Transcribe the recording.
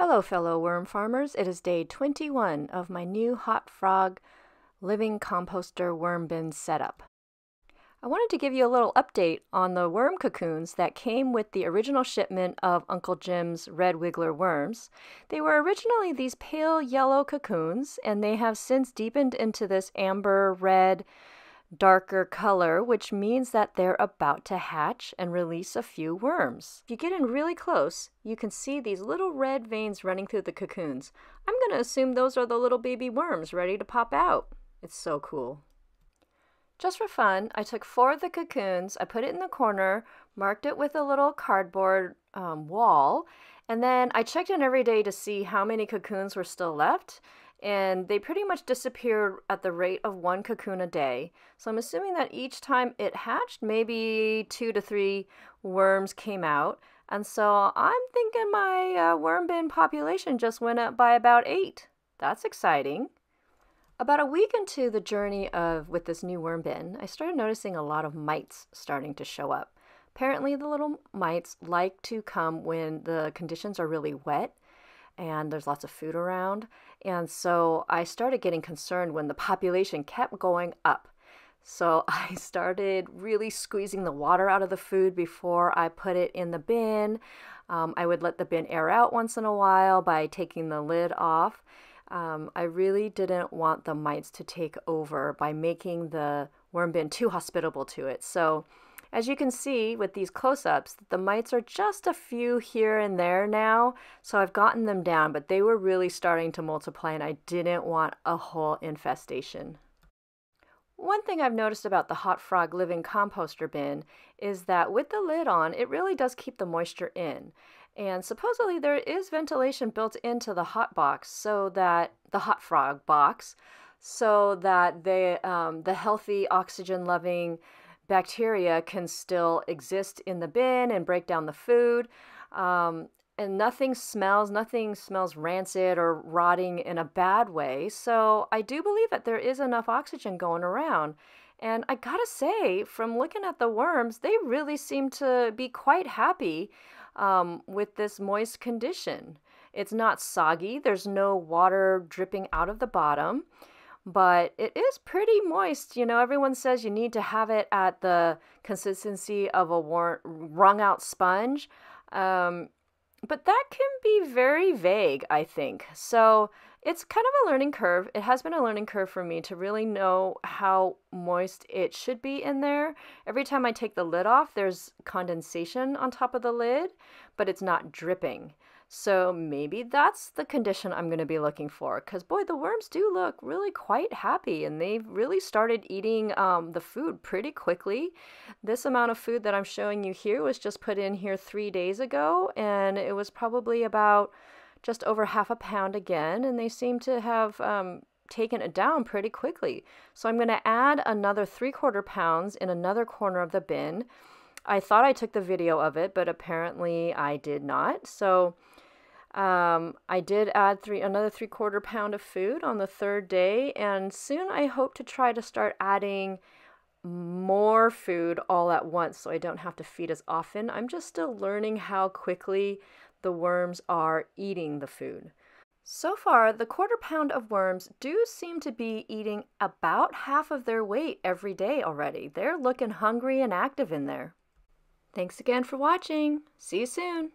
Hello fellow worm farmers, it is day 21 of my new Hot Frog Living Composter worm bin setup. I wanted to give you a little update on the worm cocoons that came with the original shipment of Uncle Jim's red wiggler worms. They were originally these pale yellow cocoons, and they have since deepened into this amber red darker color, which means that they're about to hatch and release a few worms. If you get in really close, you can see these little red veins running through the cocoons. I'm going to assume those are the little baby worms ready to pop out. It's so cool. Just for fun, I took 4 of the cocoons, I put it in the corner, marked it with a little cardboard wall, and then I checked in every day to see how many cocoons were still left. And they pretty much disappeared at the rate of 1 cocoon a day. So I'm assuming that each time it hatched, maybe 2 to 3 worms came out. And so I'm thinking my worm bin population just went up by about 8. That's exciting. About a week into the journey with this new worm bin, I started noticing a lot of mites starting to show up. Apparently the little mites like to come when the conditions are really wet and there's lots of food around. And so I started getting concerned when the population kept going up. So I started really squeezing the water out of the food before I put it in the bin. I would let the bin air out once in a while by taking the lid off. I really didn't want the mites to take over by making the worm bin too hospitable to it. So as you can see with these close-ups, the mites are just a few here and there now, so I've gotten them down, but they were really starting to multiply and I didn't want a whole infestation. One thing I've noticed about the Hot Frog Living Composter bin is that with the lid on, it really does keep the moisture in. And supposedly there is ventilation built into the hot box, so that the Hot Frog box, so that the healthy oxygen-loving bacteria can still exist in the bin and break down the food, and nothing smells rancid or rotting in a bad way. So I do believe that there is enough oxygen going around. And I gotta say, from looking at the worms, they really seem to be quite happy with this moist condition. It's not soggy, there's no water dripping out of the bottom, but it is pretty moist. You know, everyone says you need to have it at the consistency of a wrung out sponge. But that can be very vague, I think. So it's kind of a learning curve. It has been a learning curve for me to really know how moist it should be in there. Every time I take the lid off, there's condensation on top of the lid, but it's not dripping. So maybe that's the condition I'm going to be looking for, because boy, the worms do look really quite happy and they've really started eating the food pretty quickly. This amount of food that I'm showing you here was just put in here 3 days ago, and it was probably about just over half a pound again, and they seem to have taken it down pretty quickly. So I'm going to add another 3/4 pounds in another corner of the bin. I thought I took the video of it, but apparently I did not. So I did add another 3/4 pound of food on the 3rd day, and soon I hope to try to start adding more food all at once so I don't have to feed as often. I'm just still learning how quickly the worms are eating the food. So far, the 1/4 pound of worms do seem to be eating about half of their weight every day already. They're looking hungry and active in there. Thanks again for watching. See you soon.